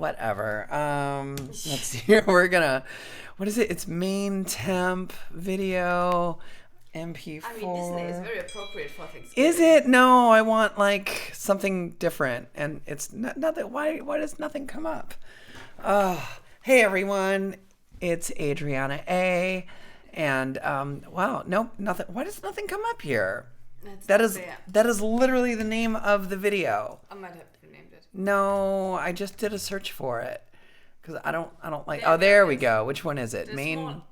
whatever. Let's see here. We're gonna, what is it? It's main temp video MP4. I mean, Disney is very appropriate for Thanksgiving. Is it? No, I want like something different, and it's nothing. Why does nothing come up? Hey everyone, it's Adriana A. And wow, nope, nothing. Why does nothing come up here? That is literally the name of the video. I might have named it. No, I just did a search for it because I don't like. Oh, there we go. Which one is it? The one.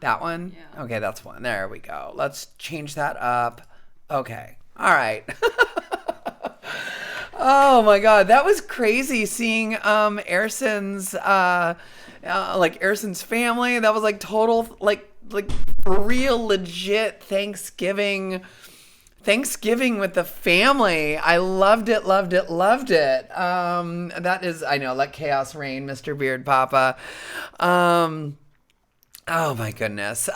That one. Yeah. Okay, that's one. There we go. Let's change that up. Okay. All right. Oh my God, that was crazy seeing Arson's Arson's family. That was like total like for real legit Thanksgiving with the family. I loved it. That is, I know, let chaos reign, Mr. Beard Papa. Oh my goodness.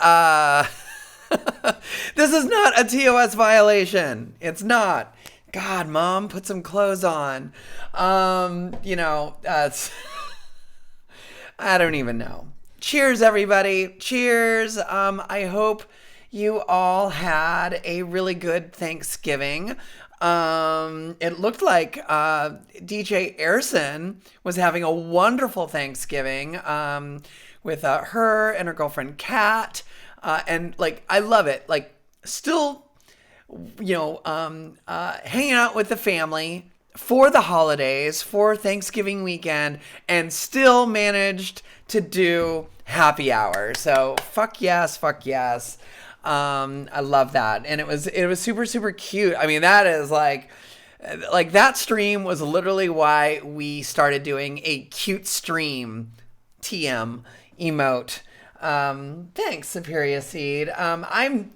This is not a TOS violation. It's not. God, Mom, put some clothes on. It's I don't even know. Cheers, everybody. Cheers. I hope you all had a really good Thanksgiving. It looked like DJ Arson was having a wonderful Thanksgiving with her and her girlfriend Kat. And like, I love it. Like, still, hanging out with the family for the holidays, for Thanksgiving weekend, and still managed to do happy hour. So fuck yes. I love that. And it was super, super cute. I mean, that is like that stream was literally why we started doing a cute stream TM emote. Thanks, Superior Seed. I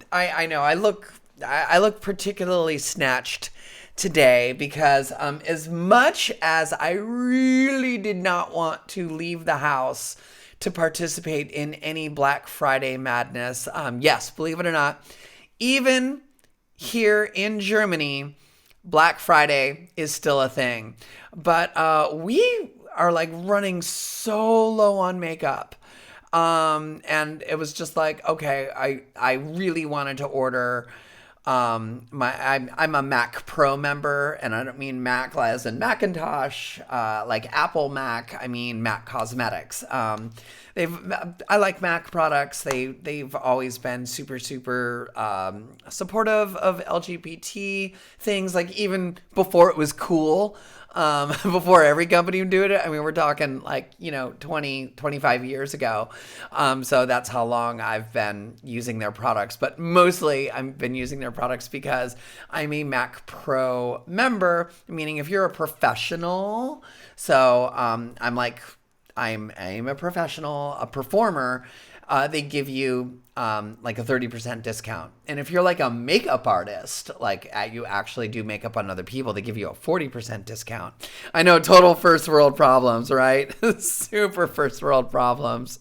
know I look particularly snatched today because as much as I really did not want to leave the house to participate in any Black Friday madness, yes, believe it or not, even here in Germany, Black Friday is still a thing. But we are like running so low on makeup. And it was just like, okay, I really wanted to order. I'm a Mac Pro member, and I don't mean Mac as in Macintosh, like Apple Mac. I mean Mac Cosmetics. I like Mac products. They've always been super supportive of LGBT things. Like even before it was cool. Before every company would do it. I mean, we're talking like, 20, 25 years ago. So that's how long I've been using their products. But mostly I've been using their products because I'm a Mac Pro member, meaning if you're a professional. So I'm a professional, a performer. They give you like a 30% discount. And if you're like a makeup artist, like you actually do makeup on other people, they give you a 40% discount. I know, total first world problems, right? Super first world problems.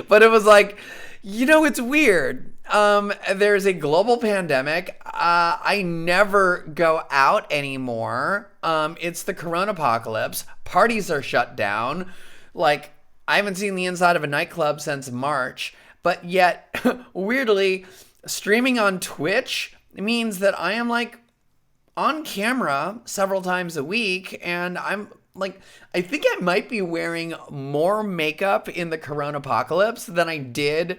But it was like, it's weird. There's a global pandemic. I never go out anymore. It's the corona apocalypse. Parties are shut down. Like, I haven't seen the inside of a nightclub since March, but yet, weirdly, streaming on Twitch means that I am like on camera several times a week, and I'm like, I think I might be wearing more makeup in the corona apocalypse than I did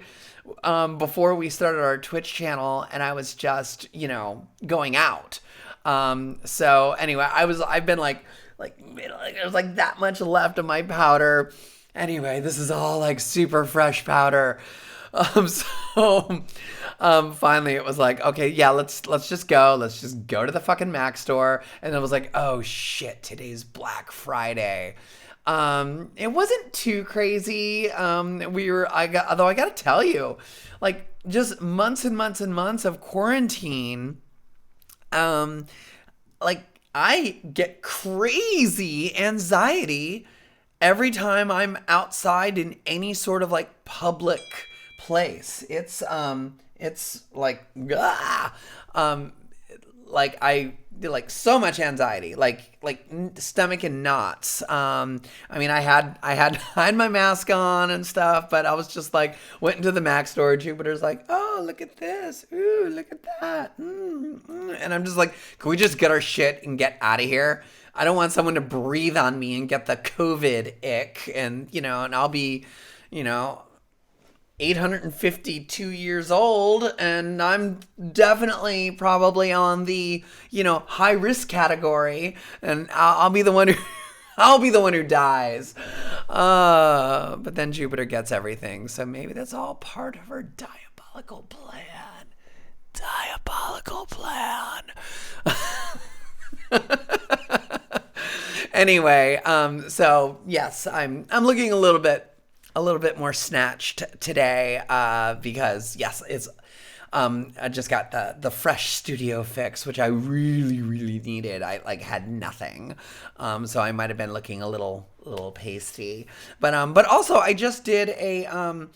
before we started our Twitch channel, and I was just, going out. So anyway, I've been like there's like that much left of my powder. Anyway, this is all like super fresh powder. Finally it was like, okay, yeah, let's just go. Let's just go to the fucking Mac store. And I was like, oh shit, today's Black Friday. It wasn't too crazy. Although I gotta tell you, like just months and months and months of quarantine, like I get crazy anxiety every time I'm outside in any sort of like public place. It's like, like so much anxiety, stomach in knots. I mean, I had my mask on and stuff, but I was just like, went into the Mac store. Jupiter's like, oh, look at this. Ooh, look at that. And I'm just like, can we just get our shit and get out of here? I don't want someone to breathe on me and get the COVID ick. And, and I'll be, 852 years old, and I'm definitely probably on the, high risk category, and I'll be the one who I'll be the one who dies. But then Jupiter gets everything, so maybe that's all part of her diabolical plan. Diabolical plan. Anyway, so yes, I'm looking a little bit more snatched today, because yes, it's I just got the fresh studio fix, which I really needed. I had nothing, so I might have been looking a little pasty, but also I just did a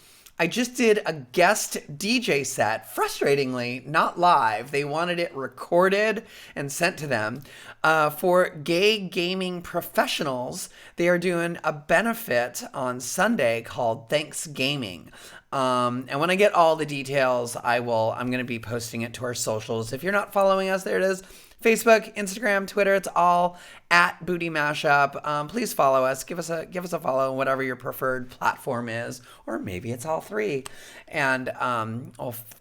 guest DJ set, frustratingly not live. They wanted it recorded and sent to them, for gay gaming professionals. They are doing a benefit on Sunday called Thanks Gaming. And when I get all the details, I'm going to be posting it to our socials. If you're not following us, there it is. Facebook, Instagram, Twitter, it's all at Booty Mashup. Please follow us. Give us a follow on whatever your preferred platform is, or maybe it's all three. And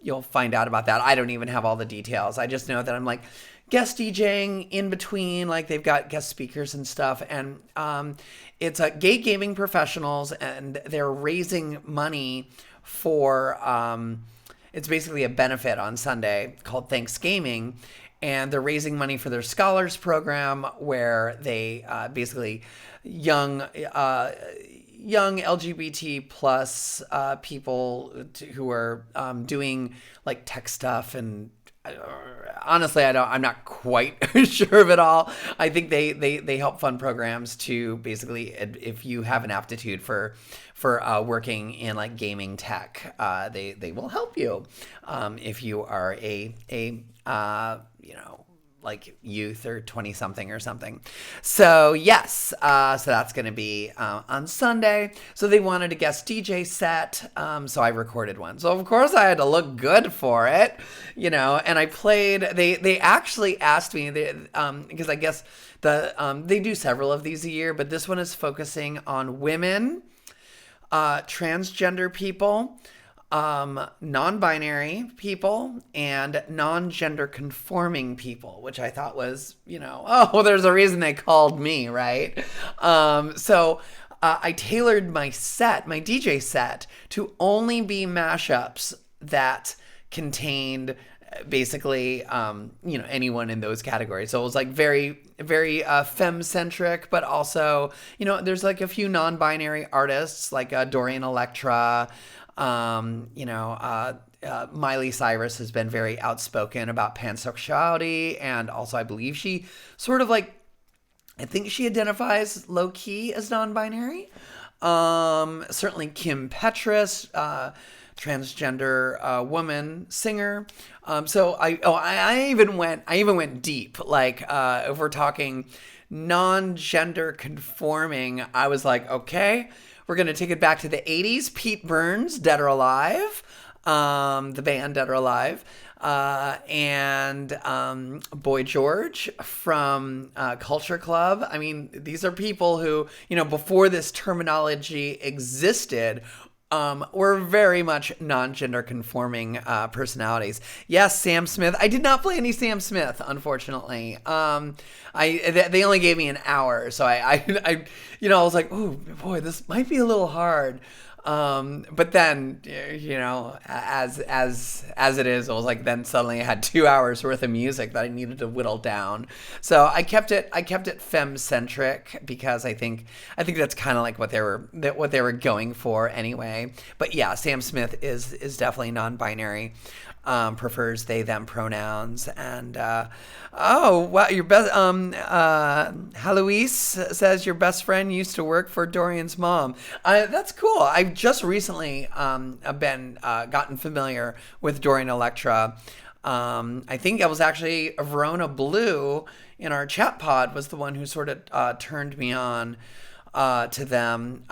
you'll find out about that. I don't even have all the details. I just know that I'm like guest DJing in between, like they've got guest speakers and stuff. And it's a gay gaming professionals, and they're raising money for it's basically a benefit on Sunday called Thanks Gaming. And they're raising money for their scholars program, where they basically young LGBT plus people who are doing like tech stuff. And honestly, I'm not quite sure of it all. I think they help fund programs to basically, if you have an aptitude for working in like gaming tech, they will help you if you are a like youth or 20 something or something. So yes, so that's going to be on Sunday. So they wanted a guest DJ set. So I recorded one. So of course I had to look good for it, and I played, they actually asked me, because I guess they do several of these a year, but this one is focusing on women, transgender people, non-binary people, and non-gender conforming people, which I thought was, there's a reason they called me, right? So I tailored my DJ set, to only be mashups that contained basically, anyone in those categories. So it was like very, very femme-centric, but also, there's like a few non-binary artists like Dorian Electra. Miley Cyrus has been very outspoken about pansexuality, and also I believe she sort of I think she identifies low key as non-binary. Certainly Kim Petras, transgender woman singer. So I even went deep. If we're talking non-gender conforming, I was like, okay, we're going to take it back to the 80s. Pete Burns, Dead or Alive, the band Dead or Alive, and Boy George from Culture Club. I mean, these are people who, before this terminology existed, were very much non-gender conforming personalities. Yes, Sam Smith. I did not play any Sam Smith, unfortunately. They only gave me an hour, so I was like, oh boy, this might be a little hard. But then, as it is, it was like, then suddenly I had 2 hours worth of music that I needed to whittle down. So I kept it femme-centric, because I think that's kind of like what they were going for anyway. But yeah, Sam Smith is definitely non-binary. Prefers they them pronouns. And oh wow, your best Heloise says your best friend used to work for Dorian's mom. That's cool. I've just recently gotten familiar with Dorian Electra. I think it was actually Verona Blue in our chat pod was the one who sort of turned me on to them,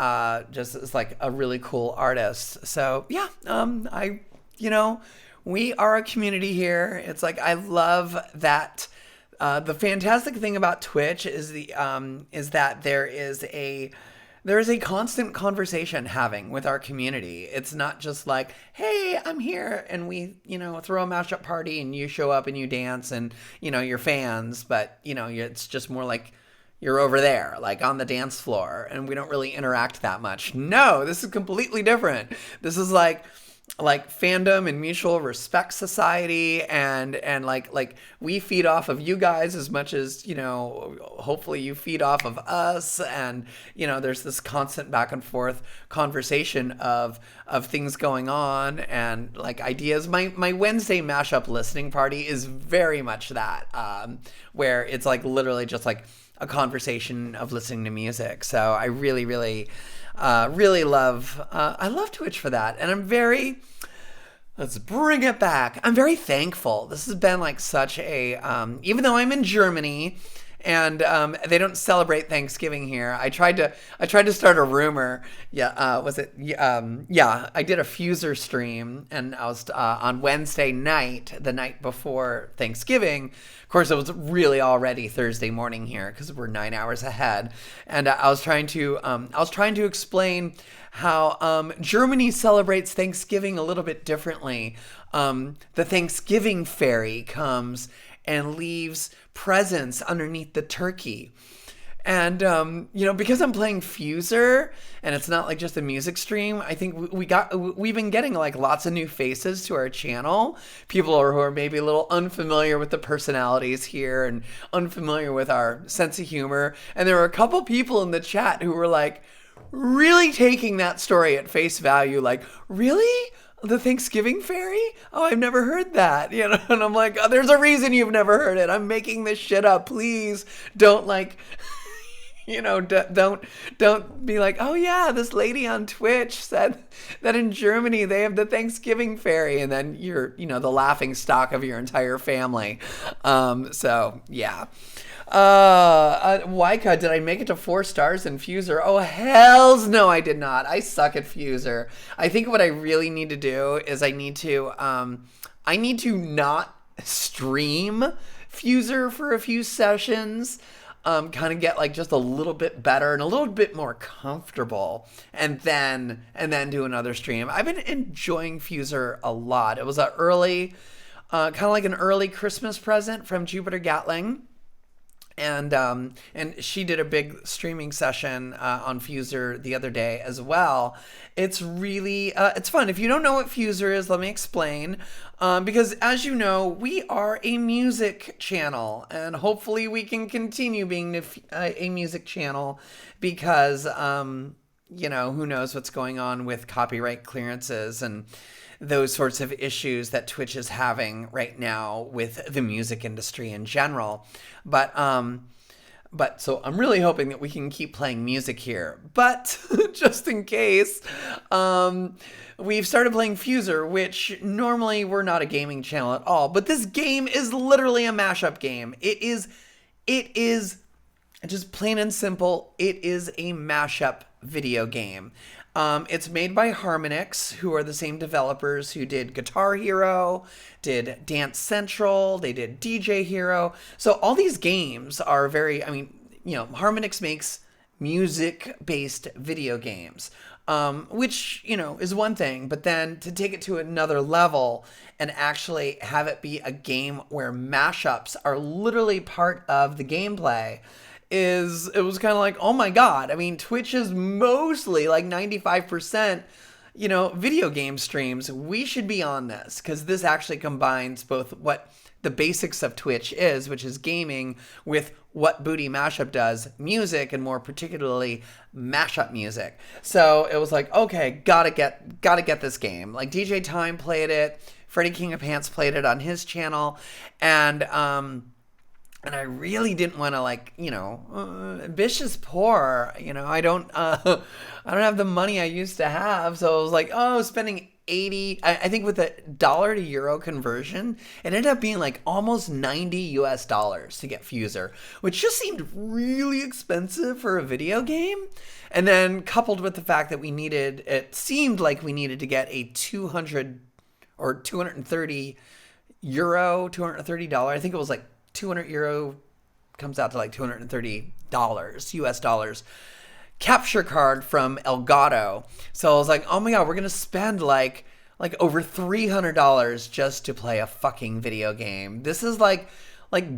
just as like a really cool artist. So yeah, we are a community here. It's like I love that. The fantastic thing about Twitch is that there is a constant conversation having with our community. It's not just like, hey, I'm here and we, throw a mashup party and you show up and you dance and, you're fans, but, it's just more like you're over there, like on the dance floor, and we don't really interact that much. No, this is completely different. This is like fandom and mutual respect society, and like we feed off of you guys as much as hopefully you feed off of us, and there's this constant back and forth conversation of things going on and like ideas. My Wednesday mashup listening party is very much that, where it's like literally just like a conversation of listening to music. So I really love I love Twitch for that, and let's bring it back. I'm very thankful. This has been like such a even though I'm in Germany and they don't celebrate Thanksgiving here. I tried to start a rumor. Yeah, was it? Yeah, I did a Fuser stream, and I was on Wednesday night, the night before Thanksgiving. Of course, it was really already Thursday morning here because we're 9 hours ahead, and I was trying to explain how Germany celebrates Thanksgiving a little bit differently. The Thanksgiving fairy comes and leaves presents underneath the turkey. And, because I'm playing Fuser and it's not like just a music stream, I think we've been getting like lots of new faces to our channel. People who are maybe a little unfamiliar with the personalities here and unfamiliar with our sense of humor. And there were a couple people in the chat who were like really taking that story at face value. Like, really? The Thanksgiving fairy? Oh, I've never heard that. And I'm like, oh, there's a reason you've never heard it. I'm making this shit up. Please don't like, don't be like, oh yeah, this lady on Twitch said that in Germany they have the Thanksgiving fairy, and then you're, the laughing stock of your entire family. So yeah. Waika, did I make it to 4 stars in Fuser? Oh, hells no, I did not. I suck at Fuser. I think what I really need to do is I need to not stream Fuser for a few sessions, kind of get like just a little bit better and a little bit more comfortable, and then do another stream. I've been enjoying Fuser a lot. It was kind of like an early Christmas present from Jupiter Gatling. And she did a big streaming session on Fuser the other day as well. It's really it's fun. If you don't know what Fuser is, let me explain. Because as you know, we are a music channel, and hopefully we can continue being a music channel because who knows what's going on with copyright clearances and those sorts of issues that Twitch is having right now with the music industry in general. But so I'm really hoping that we can keep playing music here. But just in case, we've started playing Fuser, which normally we're not a gaming channel at all. But this game is literally a mashup game. It is just plain and simple. It is a mashup video game. It's made by Harmonix, who are the same developers who did Guitar Hero, did Dance Central, they did DJ Hero. So all these games are Harmonix makes music-based video games, which, is one thing, but then to take it to another level and actually have it be a game where mashups are literally part of the gameplay it was kind of like, oh my God. I mean, Twitch is mostly like 95%, video game streams. We should be on this because this actually combines both what the basics of Twitch is, which is gaming, with what Booty Mashup does, music, and more particularly mashup music. So it was like, okay, gotta get this game. Like DJ Time played it, Freddie King of Pants played it on his channel, and I really didn't want to Bish is poor. I don't have the money I used to have. So I was like, spending 80, I think with a dollar to euro conversion, it ended up being like almost 90 US dollars to get Fuser, which just seemed really expensive for a video game. And then coupled with the fact that it seemed like we needed to get a 200 or 230 euro, $230. I think it was like 200 euro comes out to like $230 US dollars capture card from Elgato. So I was like, oh my God, we're going to spend like over $300 just to play a fucking video game. This is like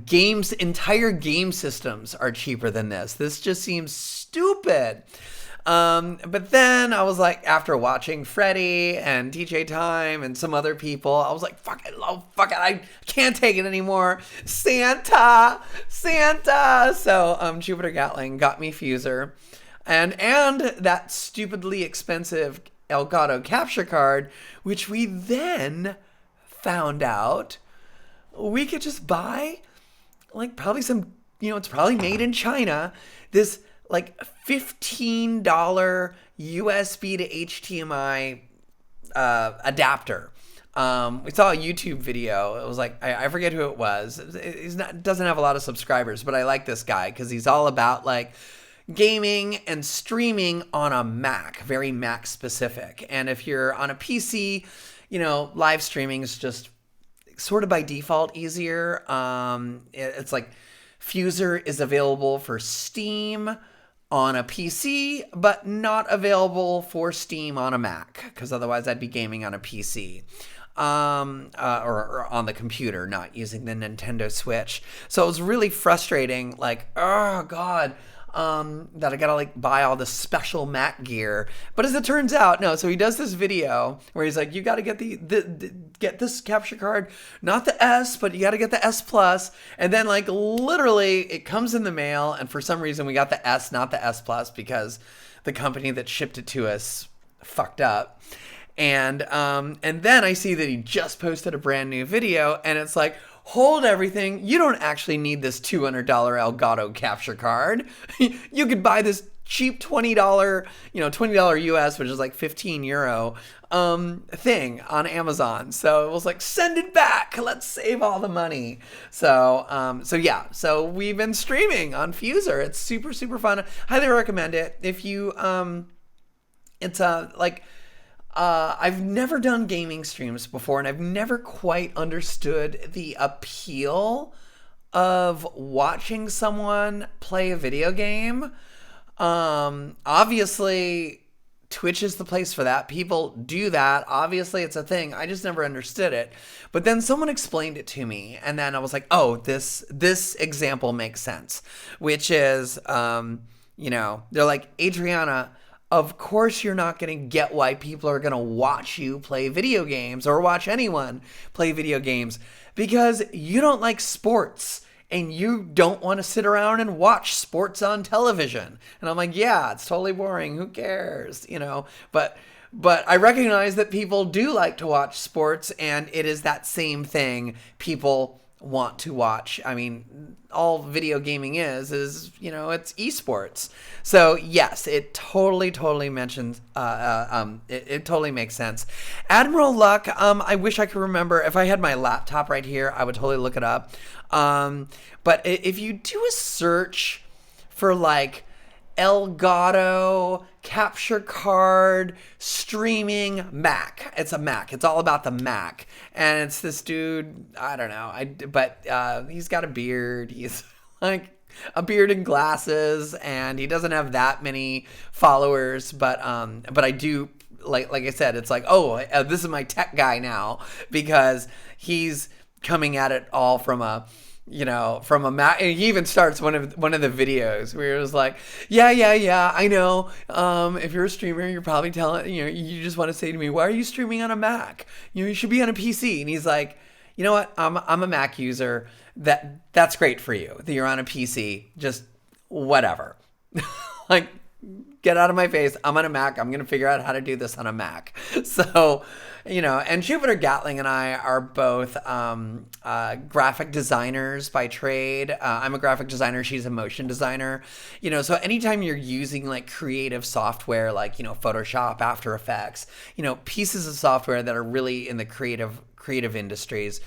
games, entire game systems are cheaper than this. This just seems stupid. But then I was like, after watching Freddie and DJ Time and some other people, I was like, fuck it, I can't take it anymore. Santa. So, Jupiter Gatling got me Fuser and that stupidly expensive Elgato capture card, which we then found out we could just buy like probably some, it's probably made in China, this like $15 USB to HDMI adapter. We saw a YouTube video. It was like, I forget who it was. Doesn't have a lot of subscribers, but I like this guy because he's all about like gaming and streaming on a Mac, very Mac specific. And if you're on a PC, live streaming is just sort of by default easier. It's like Fuser is available for Steam on a PC, but not available for Steam on a Mac, because otherwise I'd be gaming on a PC. Or on the computer, not using the Nintendo Switch. So it was really frustrating, like, oh God, that I gotta like buy all this special Mac gear. But as it turns out, no. So he does this video where he's like, you gotta get get this capture card, not the S, but you gotta get the S Plus. And then like literally it comes in the mail, and for some reason we got the S, not the S Plus, because the company that shipped it to us fucked up. And then I see that he just posted a brand new video, and it's like, hold everything. You don't actually need this $200 Elgato capture card. You could buy this cheap $20, $20 US, which is like 15 euro, thing on Amazon. So it was like, send it back. Let's save all the money. So yeah. So we've been streaming on Fuser. It's super, super fun. Highly recommend it. If you, I've never done gaming streams before, and I've never quite understood the appeal of watching someone play a video game. Obviously, Twitch is the place for that. People do that. Obviously, it's a thing. I just never understood it. But then someone explained it to me, and then I was like, oh, this example makes sense. Which is, they're like, Adriana, of course you're not going to get why people are going to watch you play video games or watch anyone play video games, because you don't like sports and you don't want to sit around and watch sports on television. And I'm like, yeah, it's totally boring. Who cares? But I recognize that people do like to watch sports, and it is that same thing people want to watch. I mean, all video gaming is it's esports. So yes, it totally mentions, it totally makes sense. Admiral Luck, I wish I could remember. If I had my laptop right here, I would totally look it up. But if you do a search for like Elgato capture card streaming Mac. It's a Mac. It's all about the Mac. And it's this dude, I don't know, he's got a beard. He's like a beard and glasses, and he doesn't have that many followers, but I do, like I said, it's like, this is my tech guy now, because he's coming at it all from a Mac. And he even starts one of the videos where it was like, yeah, I know. If you're a streamer, you're probably telling, you just want to say to me, why are you streaming on a Mac? You should be on a PC. And he's like, you know what? I'm a Mac user. That's great for you that you're on a PC. Just whatever. Like, get out of my face. I'm on a Mac. I'm going to figure out how to do this on a Mac. So, and Jupiter Gatling and I are both graphic designers by trade. I'm a graphic designer. She's a motion designer. So anytime you're using like creative software, like, Photoshop, After Effects, pieces of software that are really in the creative industries,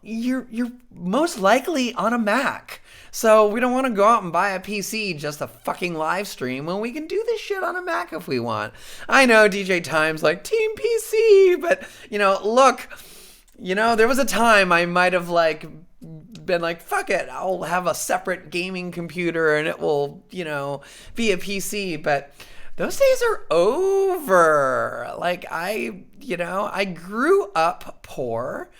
you're most likely on a Mac. So we don't want to go out and buy a PC just to fucking live stream when we can do this shit on a Mac if we want. I know DJ Time's like Team PC, but look, there was a time I might have like been like, fuck it, I'll have a separate gaming computer and it will, be a PC, but those days are over. Like I grew up poor.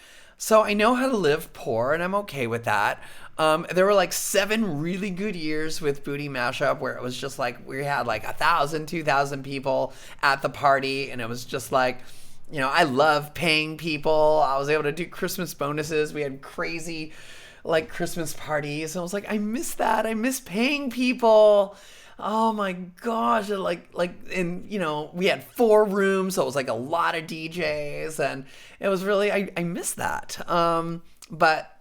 So I know how to live poor, and I'm okay with that. There were like 7 really good years with Booty Mashup where it was just like we had like 1,000, 2,000 people at the party, and it was just like, I love paying people. I was able to do Christmas bonuses. We had crazy like Christmas parties. And I was like, I miss that. I miss paying people. Oh my gosh. And we had 4 rooms. So it was like a lot of DJs, and it was really, I miss that. But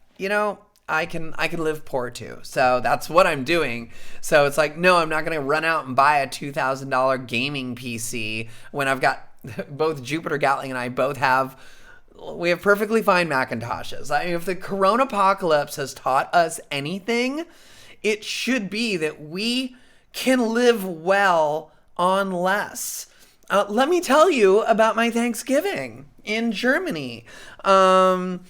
I can live poor too. So that's what I'm doing. So it's like, no, I'm not going to run out and buy a $2,000 gaming PC when I've got both Jupiter Gatling and I we have perfectly fine Macintoshes. If the Corona apocalypse has taught us anything, it should be that we can live well on less. Let me tell you about my Thanksgiving in Germany. So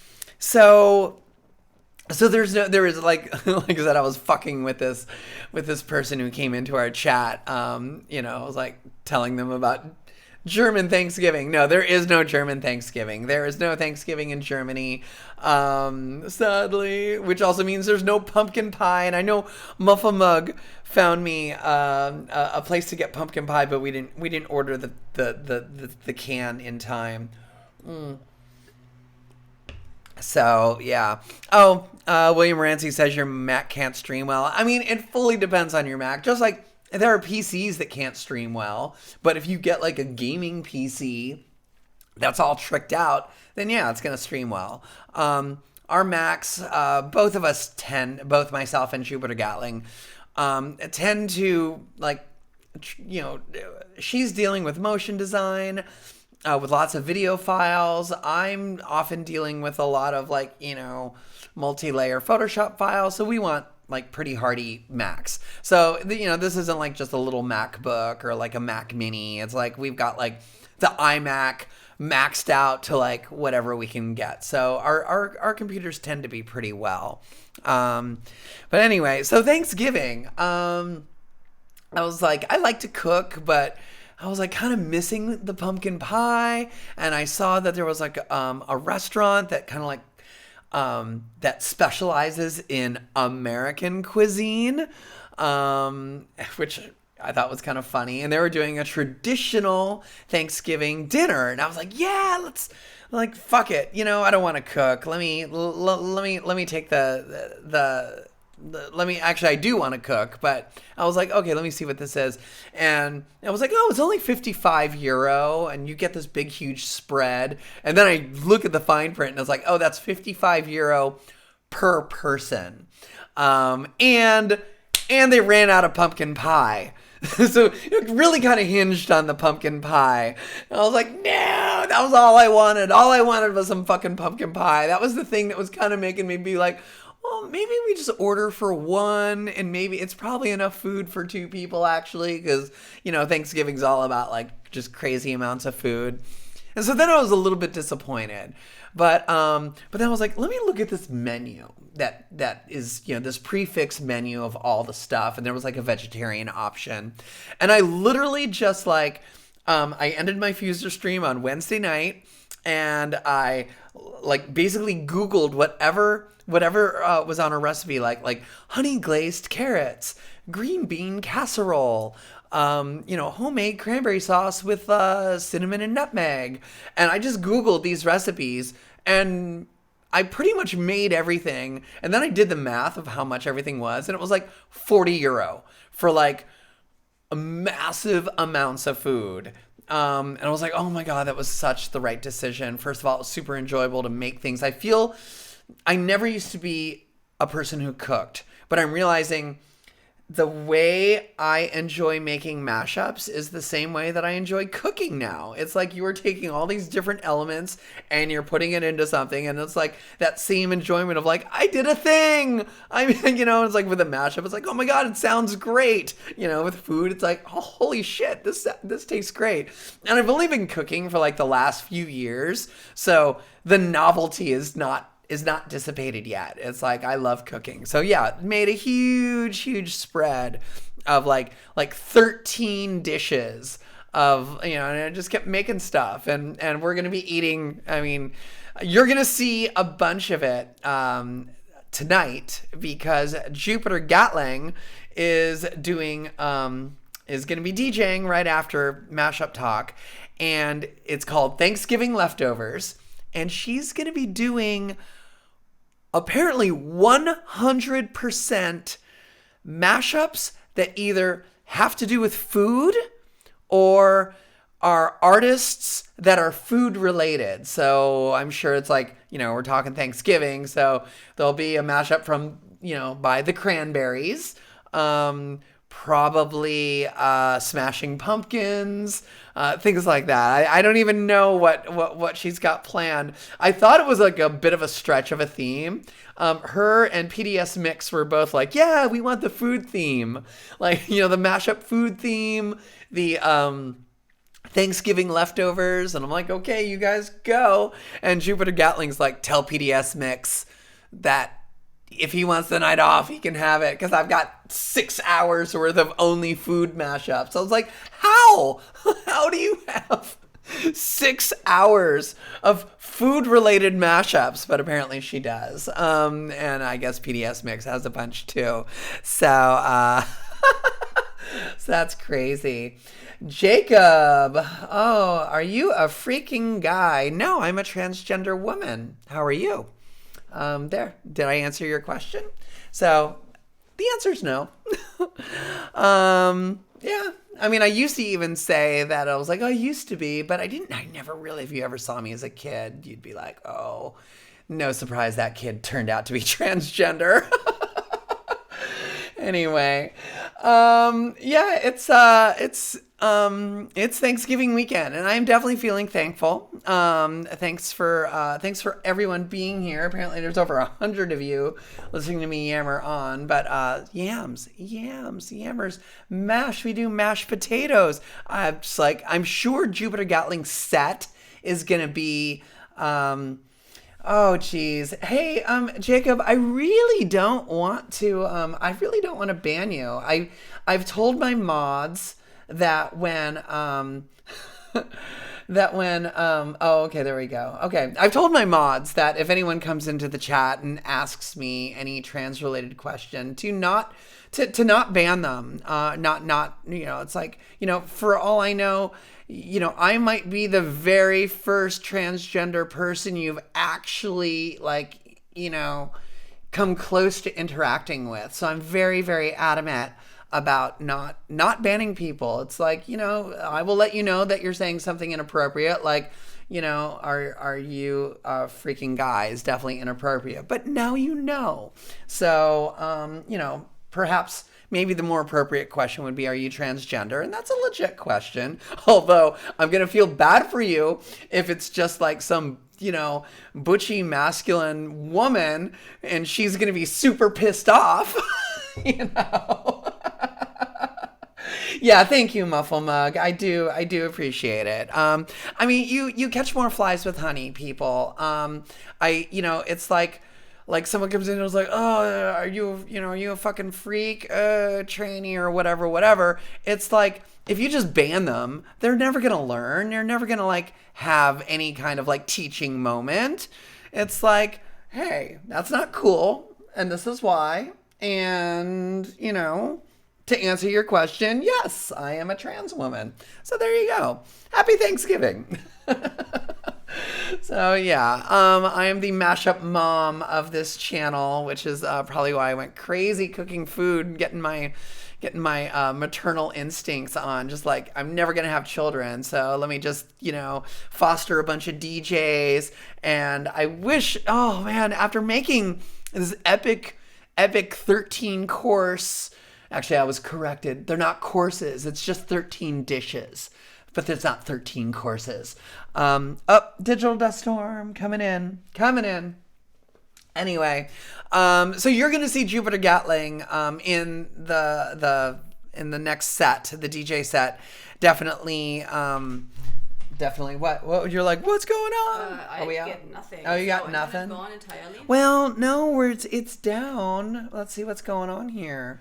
there is like I said, I was fucking with this person who came into our chat. I was like telling them about German Thanksgiving. No, there is no German Thanksgiving. There is no Thanksgiving in Germany, sadly, which also means there's no pumpkin pie. And I know Muffa Mug found me a place to get pumpkin pie, but we didn't order the can in time. So yeah. Oh, William Rancy says your Mac can't stream well. I mean, it fully depends on your Mac. Just like there are PCs that can't stream well, but if you get like a gaming PC that's all tricked out, then yeah, it's gonna stream well. Our Macs, both of us both myself and Jupiter Gatling, tend to like, she's dealing with motion design. With lots of video files. I'm often dealing with a lot of like, multi-layer Photoshop files. So we want like pretty hardy Macs. So, this isn't like just a little MacBook or like a Mac Mini. It's like we've got like the iMac maxed out to like whatever we can get. So our computers tend to be pretty well. But anyway, so Thanksgiving, I was like, I like to cook, but I was like kind of missing the pumpkin pie, and I saw that there was like a restaurant that kind of like that specializes in American cuisine, which I thought was kind of funny. And they were doing a traditional Thanksgiving dinner, and I was like, yeah, let's like fuck it, I don't want to cook. Let me take actually, I do want to cook, but I was like, okay, let me see what this is. And I was like, oh, it's only €55, and you get this big, huge spread. And then I look at the fine print, and I was like, oh, that's €55 per person. And they ran out of pumpkin pie. So it really kind of hinged on the pumpkin pie. And I was like, no, that was all I wanted. All I wanted was some fucking pumpkin pie. That was the thing that was kind of making me be like, well, maybe we just order for one, and maybe it's probably enough food for 2 people actually, because Thanksgiving's all about like just crazy amounts of food. And so then I was a little bit disappointed, but then I was like, let me look at this menu that is this prefix menu of all the stuff, and there was like a vegetarian option, and I literally just like I ended my Fuser stream on Wednesday night, and I like basically Googled whatever was on a recipe, like honey glazed carrots, green bean casserole, homemade cranberry sauce with cinnamon and nutmeg. And I just Googled these recipes, and I pretty much made everything. And then I did the math of how much everything was, and it was like €40 for like massive amounts of food. And I was like, oh my God, that was such the right decision. First of all, it was super enjoyable to make things. I feel I never used to be a person who cooked, but I'm realizing the way I enjoy making mashups is the same way that I enjoy cooking now. It's like you are taking all these different elements and you're putting it into something, and it's like that same enjoyment of like, I did a thing. I mean, it's like with a mashup, it's like, oh my God, it sounds great. With food, it's like, oh, holy shit, this tastes great. And I've only been cooking for like the last few years, so the novelty is not dissipated yet. It's like, I love cooking. So yeah, made a huge spread of like 13 dishes of, and I just kept making stuff, and we're going to be eating, I mean, you're going to see a bunch of it tonight, because Jupiter Gatling is going to be DJing right after Mashup Talk, and it's called Thanksgiving Leftovers, and she's going to be doing apparently 100% mashups that either have to do with food or are artists that are food related. So I'm sure it's like, we're talking Thanksgiving, so there'll be a mashup from, by the Cranberries, probably Smashing Pumpkins, things like that. I don't even know what she's got planned. I thought it was like a bit of a stretch of a theme. Her and PDS Mix were both like, yeah, we want the food theme. Like, the mashup food theme, the Thanksgiving leftovers. And I'm like, okay, you guys go. And Jupiter Gatling's like, tell PDS Mix that if he wants the night off, he can have it, because I've got 6 hours worth of only food mashups. I was like, how? How do you have 6 hours of food-related mashups? But apparently she does. And I guess PDS Mix has a bunch too. So, so that's crazy. Jacob, oh, are you a freaking guy? No, I'm a transgender woman. How are you? There. Did I answer your question? So the answer is no. Yeah. I mean, I used to even say that I was like, oh, I used to be, but I never really, if you ever saw me as a kid, you'd be like, oh, no surprise that kid turned out to be transgender. Anyway, yeah, it's Thanksgiving weekend, and I'm definitely feeling thankful. Thanks for everyone being here. Apparently there's over 100 of you listening to me yammer on, but, yammers, mash. We do mashed potatoes. I'm sure Jupiter Gatling's set is going to be, oh geez. Hey, Jacob, I really don't want to ban you. I've told my mods that oh, okay, there we go. Okay. I've told my mods that if anyone comes into the chat and asks me any trans related question, to not ban them. It's like, for all I know, I might be the very first transgender person you've actually come close to interacting with. So I'm very, very adamant about not banning people. It's like, I will let you know that you're saying something inappropriate. Like, are you freaking guys? Definitely inappropriate. But now So, perhaps maybe the more appropriate question would be, are you transgender? And that's a legit question. Although I'm going to feel bad for you if it's just like some, butchy masculine woman and she's going to be super pissed off, Yeah, thank you, Muffle Mug. I do appreciate it. I mean, you catch more flies with honey, people. It's like someone comes in and was like, oh, are you a fucking freak, trainee or whatever. It's like, if you just ban them, they're never going to learn. They're never going to have any kind of teaching moment. It's like, hey, that's not cool. And this is why. And, to answer your question, yes, I am a trans woman. So there you go. Happy Thanksgiving. So yeah, I am the mashup mom of this channel, which is probably why I went crazy cooking food and getting my getting my maternal instincts on. Just like, I'm never gonna have children, so let me just, foster a bunch of DJs. And I wish, oh man, after making this epic 13 course, actually I was corrected. They're not courses. It's just 13 dishes, but there's not 13 courses. Digital Dust Storm coming in. Anyway, so you're gonna see Jupiter Gatling in the next set, the DJ set. Definitely. What you're like? What's going on? I get nothing. Oh, you got nothing. Gone entirely. Well, no, it's down. Let's see what's going on here.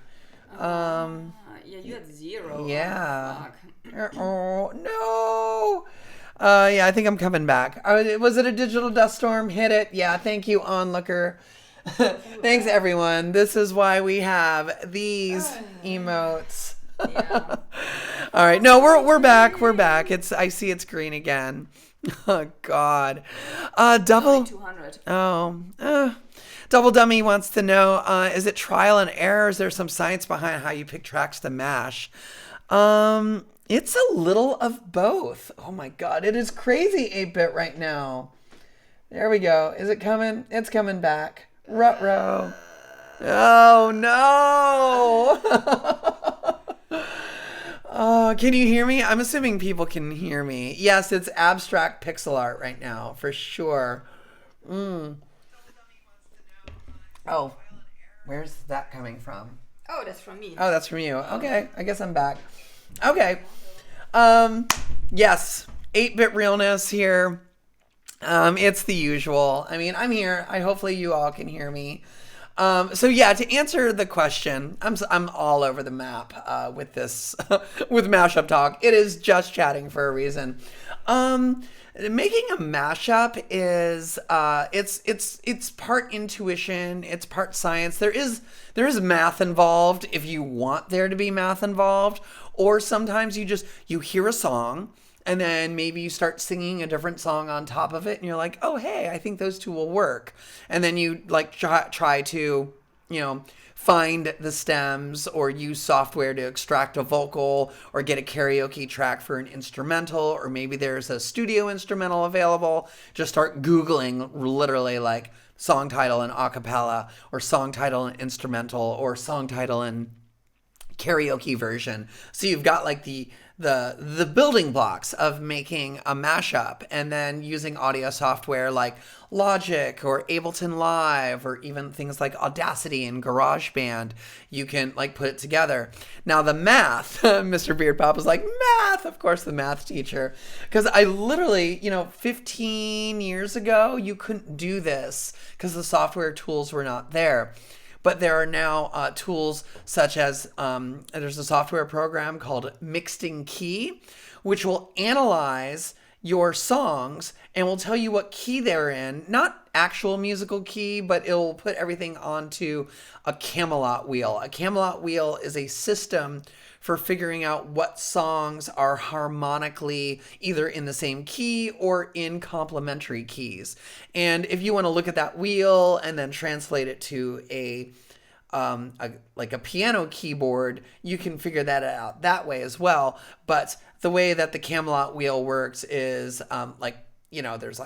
Yeah, you had 0. Yeah. Oh, Oh no. Yeah, I think I'm coming back. Was it a digital dust storm? Hit it. Yeah, thank you, onlooker. Thanks, everyone. This is why we have these emotes. yeah. All right. No, we're back. We're back. I see it's green again. Oh, God. Double. 200. Double Dummy wants to know, is it trial and error? Is there some science behind how you pick tracks to mash? It's a little of both. Oh my God, it is crazy 8-bit right now. There we go. Is it coming? It's coming back. Ruh-roh. Oh no. Can you hear me? I'm assuming people can hear me. Yes, it's abstract pixel art right now, for sure. Oh, where's that coming from? Oh, that's from me. Oh, that's from you. Okay, I guess I'm back. Okay. Yes, 8-bit realness here. It's the usual. I mean, I'm here. Hopefully you all can hear me. So yeah, to answer the question, I'm all over the map with this with mashup talk. It is just chatting for a reason. Making a mashup is it's part intuition, it's part science. There is math involved if you want there to be math involved, or sometimes you hear a song and then maybe you start singing a different song on top of it and you're like, oh hey, I think those two will work. And then you like try to, find the stems or use software to extract a vocal or get a karaoke track for an instrumental, or maybe there's a studio instrumental available. Just start Googling literally like song title and a cappella, or song title and instrumental, or song title and karaoke version. So you've got like the building blocks of making a mashup, and then using audio software like Logic or Ableton Live, or even things like Audacity and GarageBand, you can like put it together. Now the math, Mr. Beard Pop was like, math, of course, the math teacher. Because I literally, 15 years ago, you couldn't do this because the software tools were not there. But there are now tools such as, there's a software program called Mixing Key, which will analyze your songs and will tell you what key they're in. Not actual musical key, but it'll put everything onto a Camelot wheel. A Camelot wheel is a system for figuring out what songs are harmonically either in the same key or in complementary keys. And if you want to look at that wheel and then translate it to a piano keyboard, you can figure that out that way as well. But the way that the Camelot wheel works is there's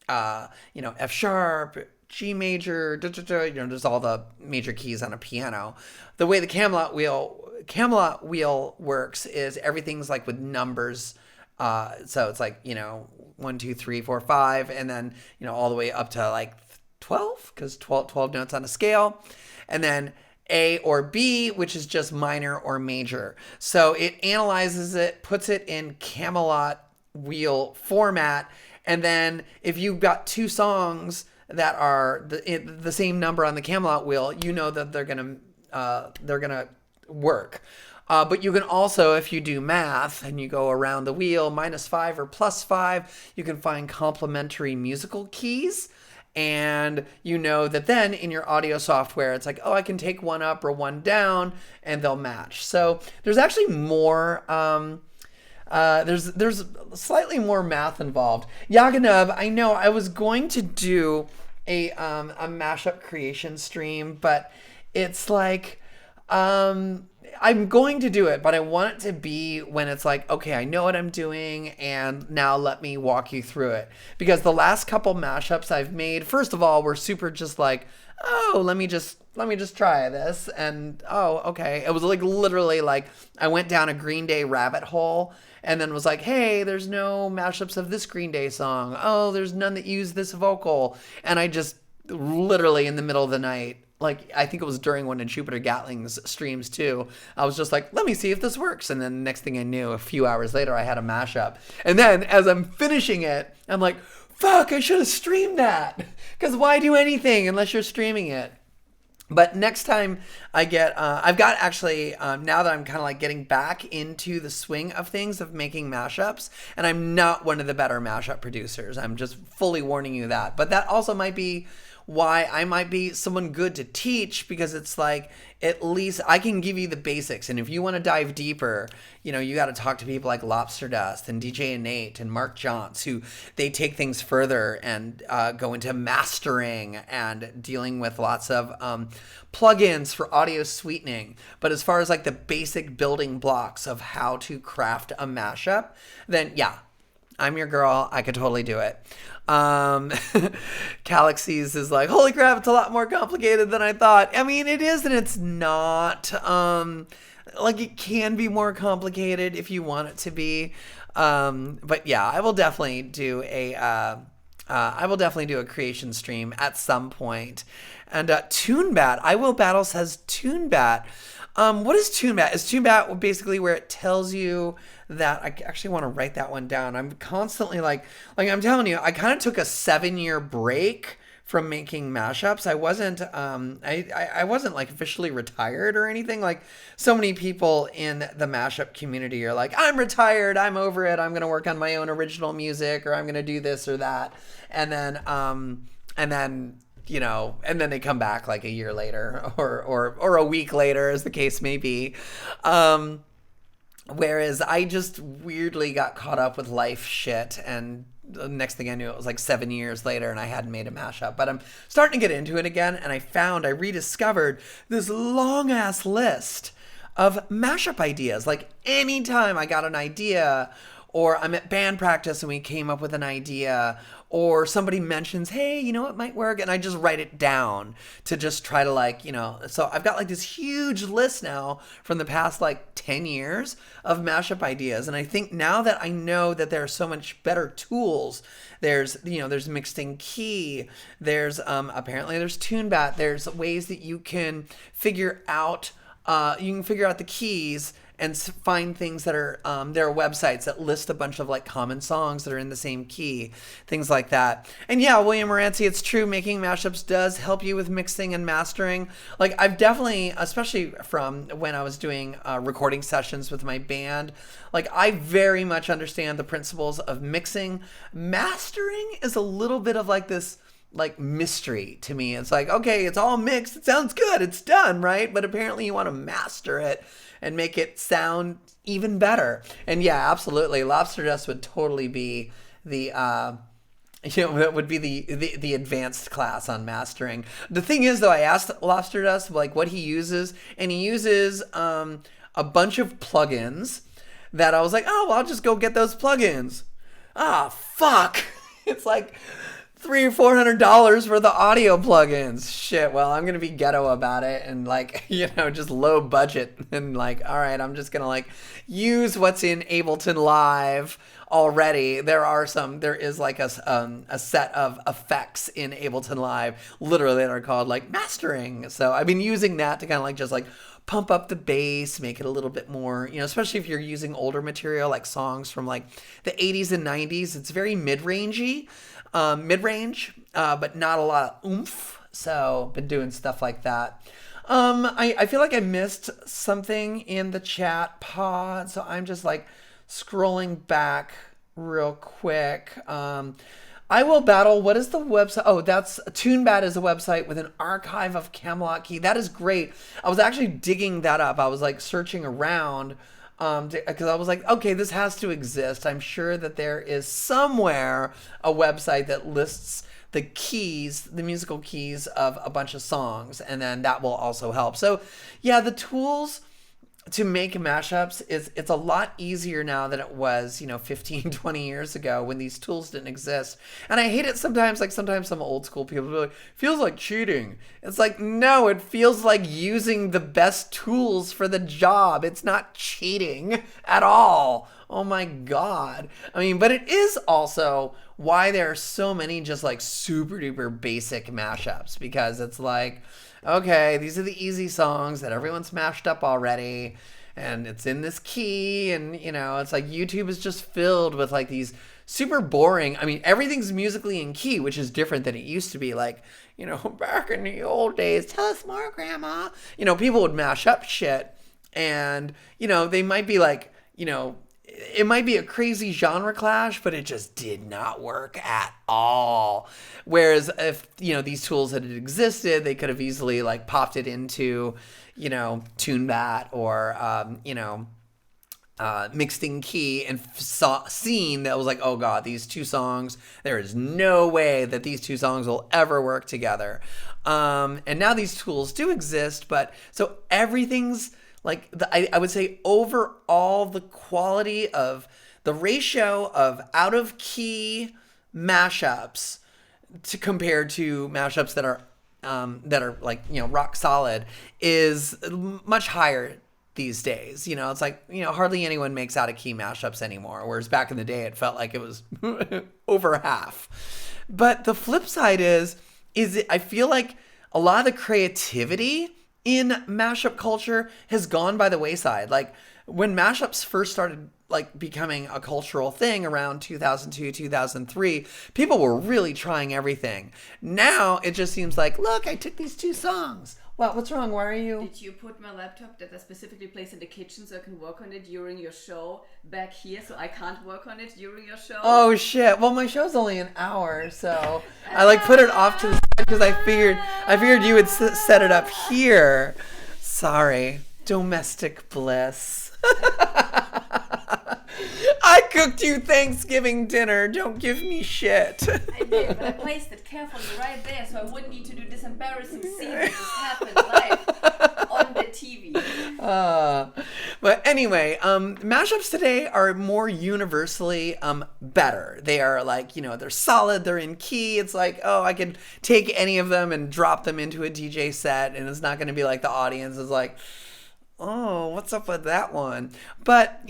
F sharp, G major, there's all the major keys on a piano. The way the Camelot wheel works is everything's like with numbers. So it's like, 1, 2, 3, 4, 5, and then, all the way up to like 12, because 12 notes on a scale. And then A or B, which is just minor or major. So it analyzes it, puts it in Camelot wheel format. And then if you've got two songs that are the same number on the Camelot wheel, that they're gonna work. But you can also, if you do math and you go around the wheel, -5 or +5, you can find complementary musical keys. And that then in your audio software, it's like, oh, I can take one up or one down and they'll match. So there's actually more, there's slightly more math involved. Yaganub, I know I was going to do a mashup creation stream, but it's like, I'm going to do it, but I want it to be when it's like, okay, I know what I'm doing, and now let me walk you through it. Because the last couple mashups I've made, first of all, were super just like, oh, let me just try this, and oh, okay. It was like literally like I went down a Green Day rabbit hole, and then was like, hey, there's no mashups of this Green Day song. Oh, there's none that use this vocal, and I just literally in the middle of the night, like I think it was during one of Jupiter Gatling's streams too, I was just like, let me see if this works. And then the next thing I knew, a few hours later, I had a mashup. And then as I'm finishing it, I'm like, fuck, I should have streamed that. Because why do anything unless you're streaming it? But next time I get, I've got actually, now that I'm kind of like getting back into the swing of things of making mashups, and I'm not one of the better mashup producers. I'm just fully warning you that. But that also might be why I might be someone good to teach, because it's like, at least I can give you the basics. And if you want to dive deeper, you know, you got to talk to people like Lobster Dust and DJ Nate and Mark Johns, who they take things further and go into mastering and dealing with lots of plugins for audio sweetening. But as far as like the basic building blocks of how to craft a mashup, then yeah, I'm your girl. I could totally do it. Calaxies is like, holy crap, it's a lot more complicated than I thought. I mean, it is and it's not. Like, it can be more complicated if you want it to be. But yeah, I will definitely do a creation stream at some point. And TuneBat, I Will Battle says TuneBat. What is TuneBat? Is TuneBat basically where it tells you that, I actually want to write that one down. I'm constantly like I'm telling you, I kind of took a 7-year break from making mashups. I wasn't I wasn't like officially retired or anything. Like so many people in the mashup community are like, I'm retired, I'm over it, I'm gonna work on my own original music, or I'm gonna do this or that. And then you know, and then they come back like a year later or a week later, as the case may be. Whereas I just weirdly got caught up with life shit, and the next thing I knew, it was like 7 years later and I hadn't made a mashup. But I'm starting to get into it again, and I rediscovered this long ass list of mashup ideas. Like anytime I got an idea, or I'm at band practice and we came up with an idea, or somebody mentions, hey, you know what might work, and I just write it down to just try to like, you know, so I've got like this huge list now from the past like 10 years of mashup ideas. And I think now that I know that there are so much better tools, there's Mixed in Key, there's apparently there's TuneBat, there's ways that you can figure out the keys and find things that are, there are websites that list a bunch of like common songs that are in the same key, things like that. And yeah, William Moranci, it's true, making mashups does help you with mixing and mastering. Like I've definitely, especially from when I was doing recording sessions with my band, like I very much understand the principles of mixing. Mastering is a little bit of like this like mystery to me. It's like, okay, it's all mixed, it sounds good, it's done, right? But apparently you want to master it and make it sound even better. And yeah, absolutely, Lobster Dust would totally be the it would be the advanced class on mastering. The thing is though, I asked Lobster Dust like what he uses, and he uses a bunch of plugins that I was like, oh, well, I'll just go get those plugins. Ah, fuck. It's like $300 or $400 for the audio plugins. Shit, well, I'm gonna be ghetto about it and like, you know, just low budget and like, all right, I'm just gonna like use what's in Ableton Live already. There is like a set of effects in Ableton Live literally that are called like mastering. So I've been using that to kind of like just like pump up the bass, make it a little bit more, you know, especially if you're using older material like songs from like the 80s and 90s. It's very mid-range, but not a lot of oomph. So been doing stuff like that. I feel like I missed something in the chat pod, so I'm just like scrolling back real quick. I Will Battle, what is the website? Oh, that's TuneBat is a website with an archive of Camelot key. That is great. I was actually digging that up. I was like searching around because I was like, okay, this has to exist. I'm sure that there is somewhere a website that lists the keys, the musical keys of a bunch of songs, and then that will also help. So yeah, the tools, to make mashups it's a lot easier now than it was 15, 20 years ago when these tools didn't exist. And I hate it sometimes. Like sometimes some old school people will be like, feels like cheating. It's like, no, it feels like using the best tools for the job. It's not cheating at all. Oh my God. I mean, but it is also why there are so many just like super duper basic mashups, because it's like, okay, these are the easy songs that everyone's mashed up already, and it's in this key, and it's like YouTube is just filled with like these super boring. I mean, everything's musically in key, which is different than it used to be. Like, back in the old days, tell us more, Grandma. People would mash up shit, and they might be like, it might be a crazy genre clash, but it just did not work at all. Whereas if, these tools had existed, they could have easily like popped it into, TuneBat or, mixed in key, and seen that was like, oh God, these two songs, there is no way that these two songs will ever work together. And now these tools do exist, but so everything's, like, I would say overall, the quality of the ratio of out of key mashups compared to mashups that are like, rock solid is much higher these days. It's like, hardly anyone makes out of key mashups anymore. Whereas back in the day, it felt like it was over half. But the flip side is I feel like a lot of the creativity in mashup culture has gone by the wayside. Like when mashups first started like becoming a cultural thing around 2002, 2003, people were really trying everything. Now it just seems like, look, I took these two songs. What's wrong? Why are you? Did you put my laptop that I specifically place in the kitchen so I can work on it during your show back here, so I can't work on it during your show? Oh shit. Well, my show's only an hour, so I like put it off to the side because I figured you would set it up here. Sorry. Domestic bliss. I cooked you Thanksgiving dinner. Don't give me shit. I did, but I placed it carefully right there so I wouldn't need to do this embarrassing scene that just happened live on the TV. But anyway, mashups today are more universally better. They are like, they're solid, they're in key. It's like, oh, I could take any of them and drop them into a DJ set, and it's not going to be like the audience is like, oh, what's up with that one? But,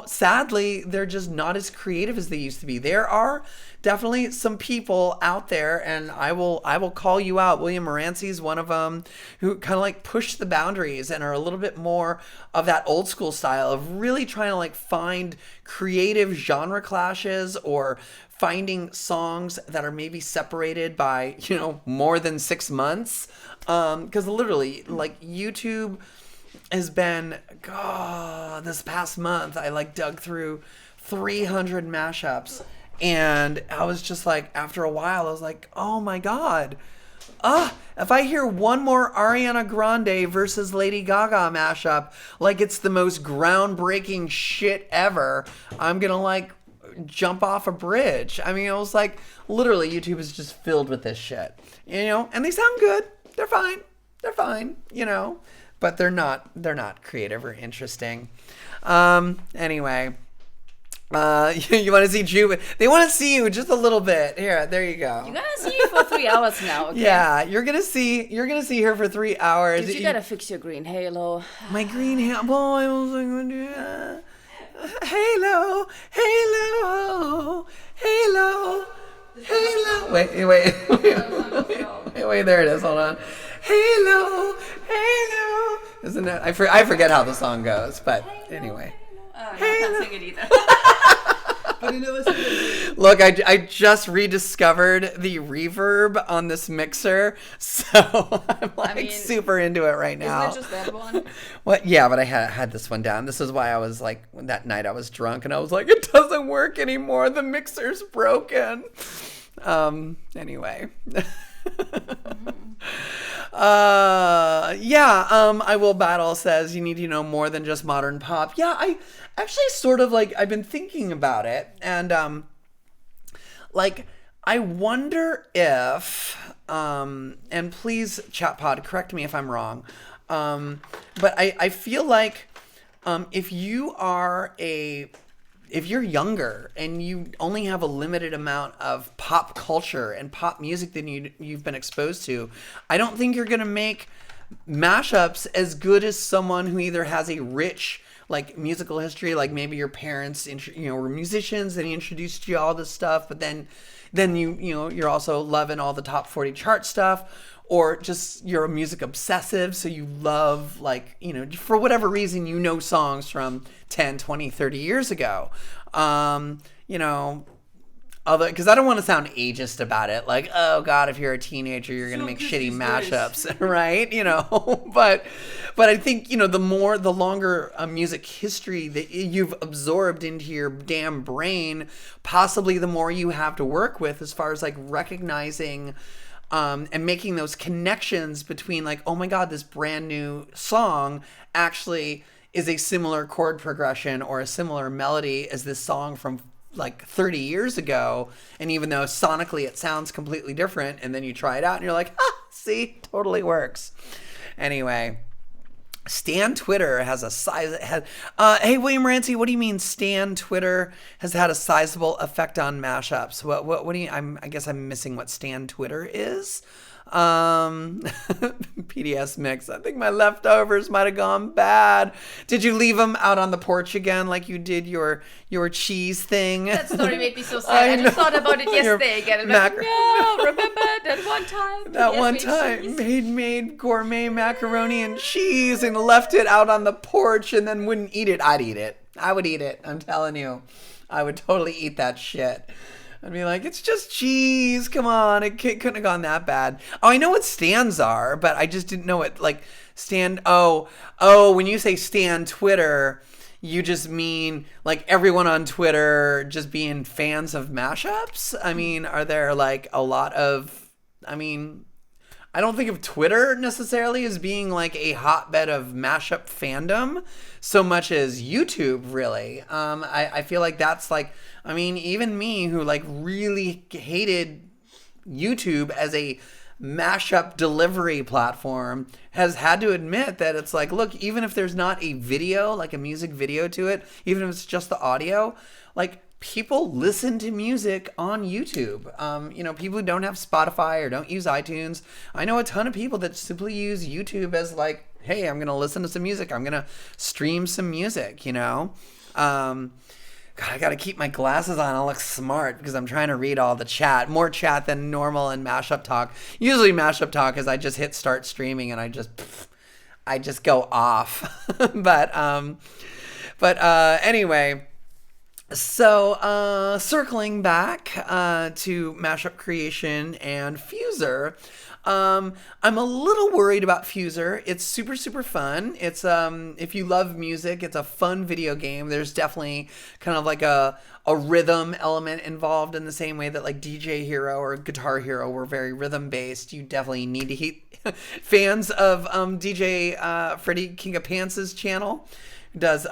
sadly, they're just not as creative as they used to be. There are definitely some people out there, and I will call you out. William Morancy's one of them, who kind of like push the boundaries and are a little bit more of that old school style of really trying to like find creative genre clashes, or finding songs that are maybe separated by, more than 6 months. Because literally, like, YouTube has been, this past month, I like dug through 300 mashups, and I was just like, after a while, I was like, oh my God, if I hear one more Ariana Grande versus Lady Gaga mashup, like it's the most groundbreaking shit ever, I'm gonna like jump off a bridge. I mean, I was like, literally, YouTube is just filled with this shit, and they sound good. They're fine, but they're not creative or interesting. Anyway, you want to see Drew? They want to see you just a little bit. Here, there you go. You're gonna see you for 3 hours now. Okay? Yeah, you're gonna see her for 3 hours. Dude, you gotta fix your green halo. My green halo, boy. I was like, halo. Wait, there it is. Hold on. Halo. Isn't it? I forget how the song goes, but anyway. I can't sing it either. Look, I just rediscovered the reverb on this mixer, so I'm like super into it right now. Isn't it just that one? What? Yeah, but I had this one down. This is why I was like, that night I was drunk and I was like, it doesn't work anymore. The mixer's broken. Anyway. I Will Battle says you need to know more than just modern pop. Yeah, I actually sort of like, I've been thinking about it, and like I wonder if and please chat pod correct me if I'm wrong, but I feel like If you are if you're younger and you only have a limited amount of pop culture and pop music that you've been exposed to, I don't think you're going to make mashups as good as someone who either has a rich like musical history, like maybe your parents were musicians and he introduced you to all this stuff, but then you're also loving all the top 40 chart stuff, or just you're a music obsessive, so you love, like, for whatever reason, songs from 10, 20, 30 years ago. Although, because I don't want to sound ageist about it, like, oh God, if you're a teenager, you're going to make shitty mashups, right? But I think, the longer music history that you've absorbed into your damn brain, possibly the more you have to work with as far as like recognizing and making those connections between, like, oh my God, this brand new song actually is a similar chord progression or a similar melody as this song from like 30 years ago. And even though sonically it sounds completely different, and then you try it out and you're like, see, totally works. Anyway, Stan Twitter has a size. Hey, William Rancy, what do you mean Stan Twitter has had a sizable effect on mashups? What do you? I guess I'm missing what Stan Twitter is. PDS mix. I think my leftovers might have gone bad. Did you leave them out on the porch again, like you did your cheese thing? That story made me so sad. I just thought about it yesterday again. And I'm like, no, remember that one time? That one time, made gourmet macaroni and cheese and left it out on the porch and then wouldn't eat it. I'd eat it. I would eat it. I'm telling you, I would totally eat that shit. I'd be like, it's just cheese. Come on. It couldn't have gone that bad. Oh, I know what stands are, but I just didn't know it. Like, stand. Oh, when you say Stan Twitter, you just mean like everyone on Twitter just being fans of mashups? I mean, are there like a lot of, I don't think of Twitter necessarily as being like a hotbed of mashup fandom so much as YouTube, really. I feel like that's like, even me who like really hated YouTube as a mashup delivery platform has had to admit that it's like, look, even if there's not a video, like a music video to it, even if it's just the audio, like, people listen to music on YouTube. People who don't have Spotify or don't use iTunes. I know a ton of people that simply use YouTube as like, hey, I'm going to listen to some music. I'm going to stream some music, God, I got to keep my glasses on. I'll look smart because I'm trying to read all the chat. More chat than normal in Mashup Talk. Usually Mashup Talk is I just hit start streaming and I just go off. But anyway, so circling back to Mashup Creation and Fuser, I'm a little worried about Fuser. It's super, super fun. It's if you love music, it's a fun video game. There's definitely kind of like a rhythm element involved in the same way that like DJ Hero or Guitar Hero were very rhythm based. You definitely need to hit fans of DJ Freddie King of Pants's channel. Does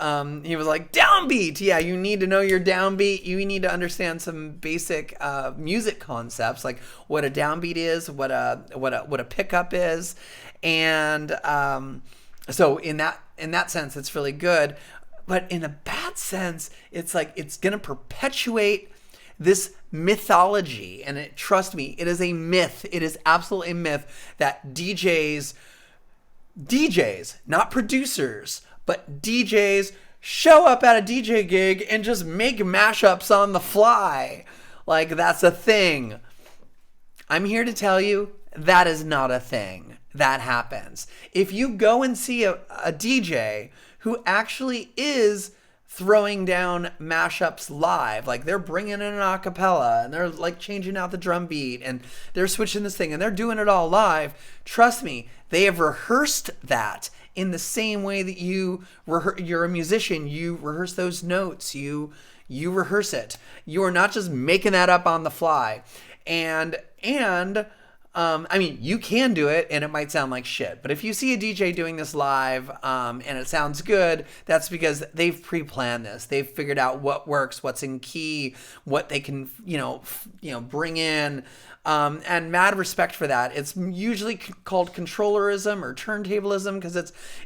he was like, downbeat. Yeah, you need to know your downbeat. You need to understand some basic music concepts, like what a downbeat is, what a pickup is, and so in that sense, it's really good. But in a bad sense, it's like it's gonna perpetuate this mythology, and trust me, it is a myth. It is absolutely a myth that DJs, not producers, but DJs show up at a DJ gig and just make mashups on the fly. Like, that's a thing. I'm here to tell you that is not a thing. That happens. If you go and see a DJ who actually is throwing down mashups live, like they're bringing in an acapella and they're like changing out the drum beat and they're switching this thing and they're doing it all live, trust me, they have rehearsed that. In the same way that you're a musician, you rehearse those notes, you rehearse it. You are not just making that up on the fly. And I mean, you can do it and it might sound like shit, but if you see a DJ doing this live and it sounds good, that's because they've pre-planned this. They've figured out what works, what's in key, what they can, bring in. And mad respect for that. It's usually called controllerism or turntablism because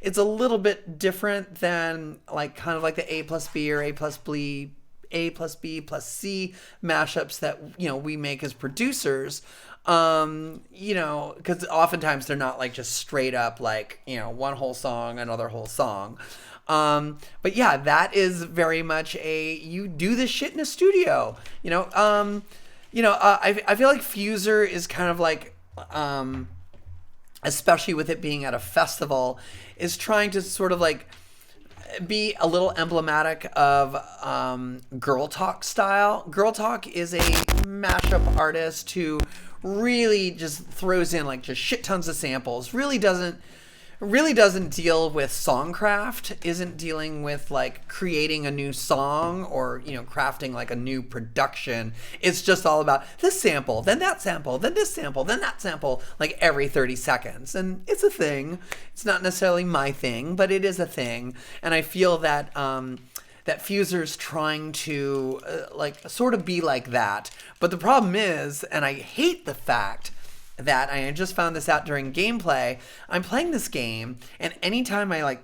it's a little bit different than like kind of like the A plus B or A plus B plus C mashups that we make as producers. Because oftentimes they're not like just straight up like one whole song, another whole song. But yeah, that is very much you do this shit in a studio. I feel like Fuser is kind of like, especially with it being at a festival, is trying to sort of like be a little emblematic of Girl Talk style. Girl Talk is a mashup artist who really just throws in like just shit tons of samples. Really doesn't deal with songcraft, isn't dealing with like creating a new song or crafting like a new production. It's just all about this sample, then that sample, then this sample, then that sample, like every 30 seconds. And it's a thing. It's not necessarily my thing, but it is a thing. And I feel that that Fuser's trying to like sort of be like that. But the problem is, and I hate the fact that I just found this out during gameplay. I'm playing this game, and anytime I I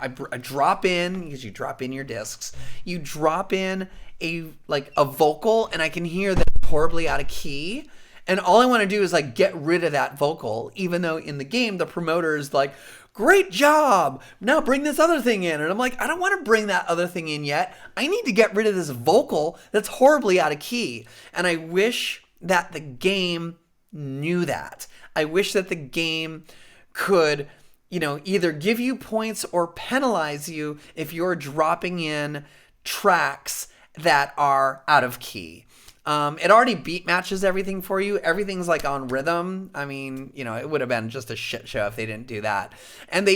drop in, because you drop in your discs, you drop in a vocal, and I can hear that it's horribly out of key. And all I want to do is like get rid of that vocal, even though in the game the promoter is like, great job, now bring this other thing in. And I'm like, I don't want to bring that other thing in yet. I need to get rid of this vocal that's horribly out of key. And I wish that the game knew that. I wish that the game could, either give you points or penalize you if you're dropping in tracks that are out of key. It already beat matches everything for you. Everything's like on rhythm. I mean, it would have been just a shit show if they didn't do that. And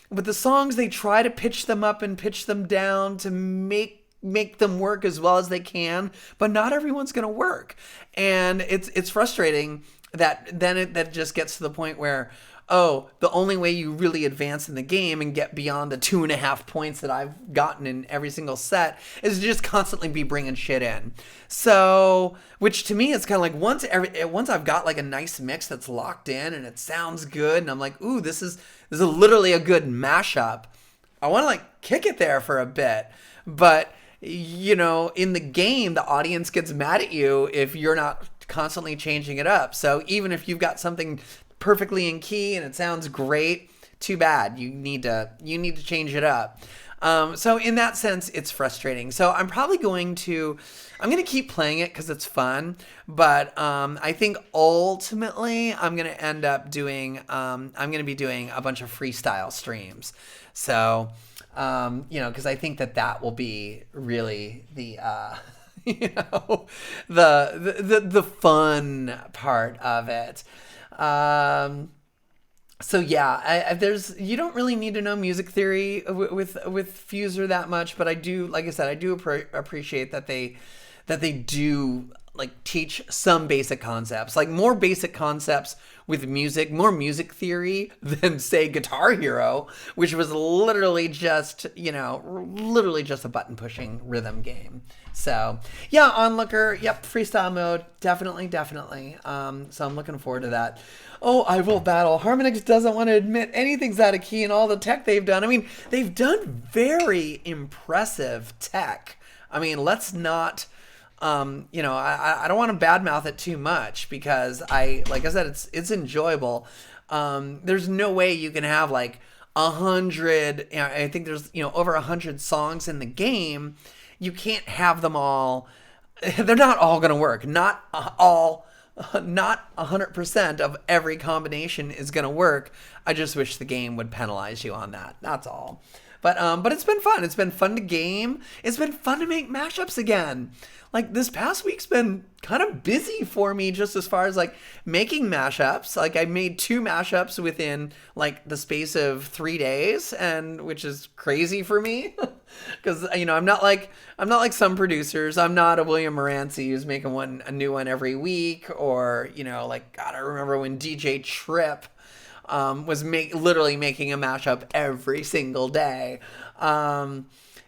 with the songs, they try to pitch them up and pitch them down to make them work as well as they can, but not everyone's going to work. And it's frustrating that then that just gets to the point where, the only way you really advance in the game and get beyond the 2.5 points that I've gotten in every single set is to just constantly be bringing shit in. So, which to me, it's kind of like once I've got like a nice mix that's locked in and it sounds good, and I'm like, ooh, this is literally a good mashup. I want to like kick it there for a bit, but in the game, the audience gets mad at you if you're not constantly changing it up. So even if you've got something perfectly in key and it sounds great, too bad. You need to change it up. So in that sense, it's frustrating. So I'm going to keep playing it because it's fun. But I think ultimately I'm going to end up doing, I'm going to be doing a bunch of freestyle streams. So, because I think that will be really the, the fun part of it. So yeah, you don't really need to know music theory with Fuser that much, but I do, like I said, I do appreciate that they do like teach some basic concepts, like more basic concepts with music, more music theory than say Guitar Hero, which was literally just a button pushing rhythm game. So yeah, Onlooker, yep, freestyle mode, definitely. So I'm looking forward to that. Oh, I will battle. Harmonix doesn't want to admit anything's out of key in all the tech they've done. I mean, they've done very impressive tech. I mean, let's not, I don't want to badmouth it too much because like I said, it's enjoyable. There's no way you can have like 100, I think there's, over 100 songs in the game. You can't have them all. They're not all going to work. Not 100% of every combination is going to work. I just wish the game would penalize you on that. That's all. But it's been fun. It's been fun to game. It's been fun to make mashups again. Like this past week's been kind of busy for me just as far as like making mashups. Like I made 2 mashups within like the space of 3 days, and which is crazy for me because I'm not like some producers. I'm not a William Morancy who's making a new one every week, or like God, I remember when DJ Tripp was literally making a mashup every single day.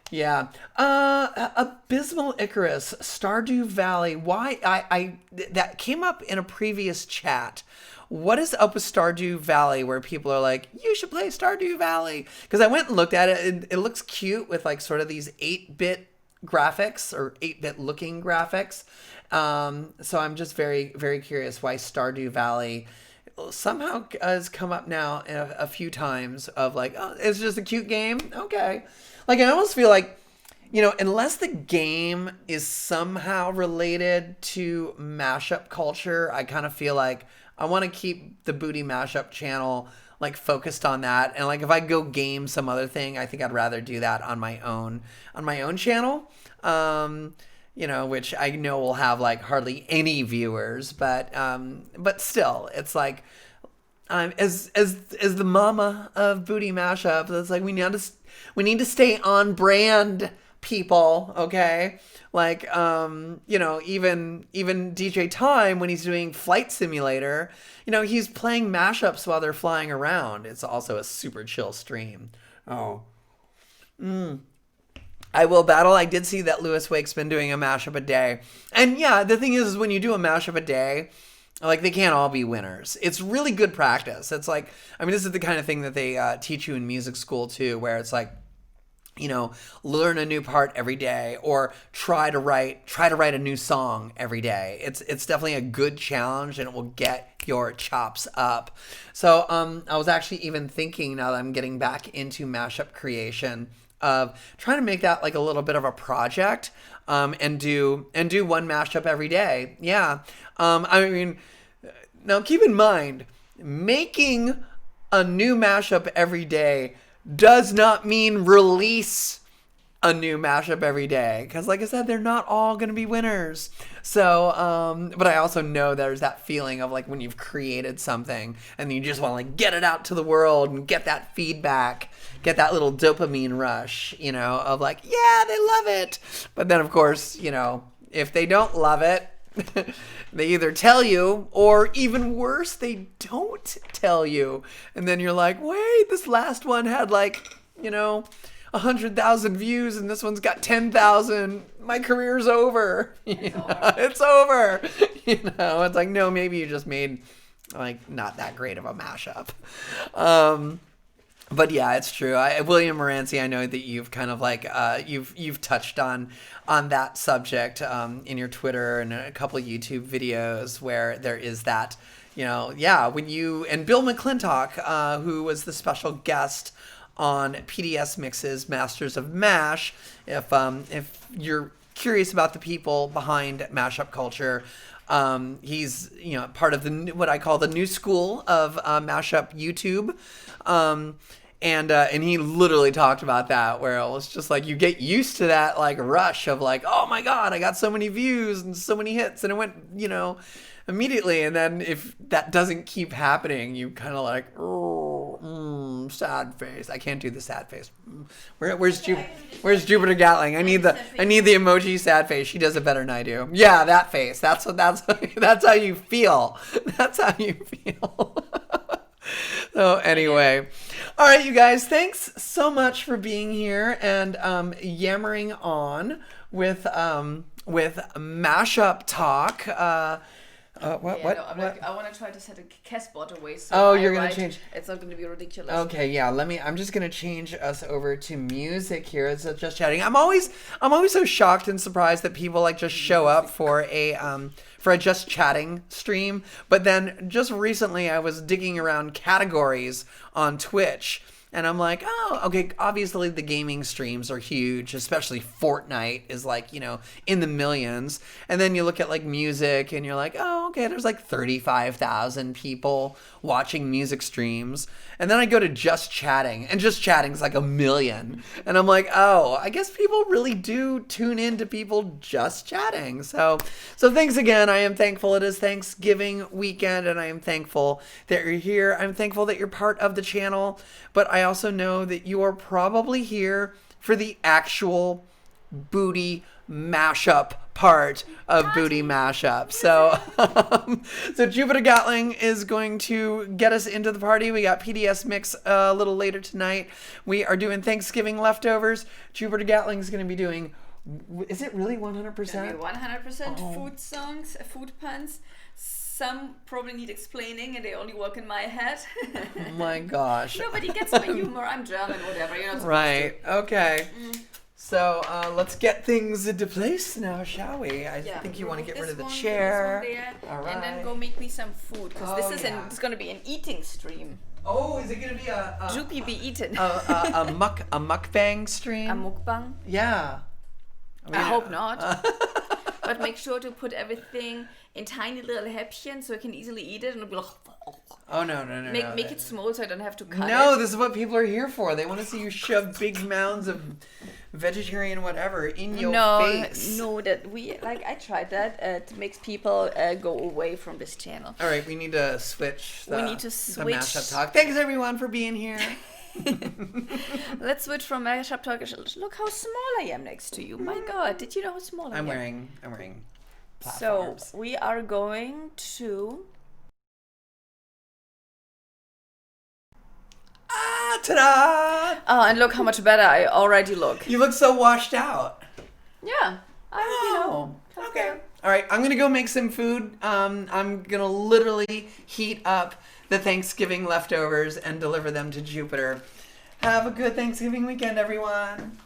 Yeah. Abysmal Icarus, Stardew Valley. Why? That came up in a previous chat. What is up with Stardew Valley where people are like, you should play Stardew Valley? Because I went and looked at it. It looks cute with like sort of these 8-bit graphics or 8-bit looking graphics. So I'm just very, very curious why Stardew Valley somehow has come up now a few times of like, oh, it's just a cute game. Okay. Like, I almost feel like, unless the game is somehow related to mashup culture, I kind of feel like I want to keep the Booty Mashup channel, like, focused on that. And, like, if I go game some other thing, I think I'd rather do that on my own channel, which I know will have, like, hardly any viewers. But still, it's like, as the mama of Booty Mashup, it's like we need to stay on brand, people. Okay, like even DJ Time, when he's doing Flight Simulator, he's playing mashups while they're flying around. It's also a super chill stream. Oh, I will battle. I did see that Louis Wake's been doing a mashup a day, and yeah, the thing is when you do a mashup a day, like, they can't all be winners. It's really good practice. It's like, this is the kind of thing that they teach you in music school too, where it's like, learn a new part every day, or try to write a new song every day. It's definitely a good challenge, and it will get your chops up. So I was actually even thinking, now that I'm getting back into mashup creation, of trying to make that like a little bit of a project, and do one mashup every day. Yeah. Now keep in mind, making a new mashup every day does not mean release a new mashup every day. Because like I said, they're not all going to be winners. So, but I also know there's that feeling of like when you've created something and you just want to like get it out to the world and get that feedback, get that little dopamine rush, of like, yeah, they love it. But then of course, if they don't love it, they either tell you, or even worse, they don't tell you. And then you're like, wait, this last one had like, 100,000 views and this one's got 10,000. My career's over. It's over. It's like, no, maybe you just made like not that great of a mashup. But yeah, it's true. William Morancy, I know that you've kind of like you've touched on that subject in your Twitter and a couple of YouTube videos where there is that, when you and Bill McClintock, who was the special guest on PDS Mix's Masters of Mash. If you're curious about the people behind mashup culture, he's part of what I call the new school of mashup YouTube. And he literally talked about that, where it was just like you get used to that like rush of like, oh my god, I got so many views and so many hits, and it went immediately. And then if that doesn't keep happening, you kind of like, sad face. I can't do the sad face. Where's Jupiter Gatling? I need the emoji sad face. She does it better than I do. Yeah, that face. That's how you feel. That's how you feel. So anyway, all right, you guys, thanks so much for being here and yammering on with mashup talk. What? I want to try to set a Castbot away. So you're going to change. It's not going to be ridiculous. Okay, yeah. I'm just going to change us over to music here. It's just chatting. I'm always so shocked and surprised that people like just show up for a just chatting stream. But then just recently I was digging around categories on Twitch, And I'm like, oh, okay, obviously the gaming streams are huge, especially Fortnite is like, in the millions. And then you look at like music and you're like, oh, okay, there's like 35,000 people watching music streams. And then I go to just chatting, and just chatting is like 1 million. And I'm like, oh, I guess people really do tune in to people just chatting. So thanks again. I am thankful it is Thanksgiving weekend, and I am thankful that you're here. I'm thankful that you're part of the channel, but I also know that you are probably here for the actual booty mashup part of Booty Mashup. So Jupiter Gatling is going to get us into the party. We got PDS Mix a little later tonight. We are doing Thanksgiving leftovers. Jupiter Gatling is going to be doing, is it really 100%? 100% food songs, food puns. Some probably need explaining and they only work in my head. Oh my gosh. Nobody gets my humor. I'm German, whatever. You're not right. Okay. So let's get things into place now, shall we? I think you want to get rid of the chair. All right. And then go make me some food, because it's going to be an eating stream. Oh, is it going to be a Joopy be eaten. a mukbang stream? A mukbang? Yeah. I hope not. But make sure to put everything in tiny little häppchen so you can easily eat it, and it'll be like, oh no. Make it small so I don't have to cut it. No, this is what people are here for. They want to see you shove big mounds of vegetarian whatever in your face. No, I tried that. It makes people go away from this channel. All right, we need to switch. The Mashup talk. Thanks everyone for being here. Let's switch from Mashup talk. Look how small I am next to you. My God, did you know how small I am? I'm wearing platforms. So we are going to. Ta-da! Oh, and look how much better I already look. You look so washed out. Yeah. Okay. All right, I'm going to go make some food. I'm going to literally heat up the Thanksgiving leftovers and deliver them to Jupiter. Have a good Thanksgiving weekend, everyone.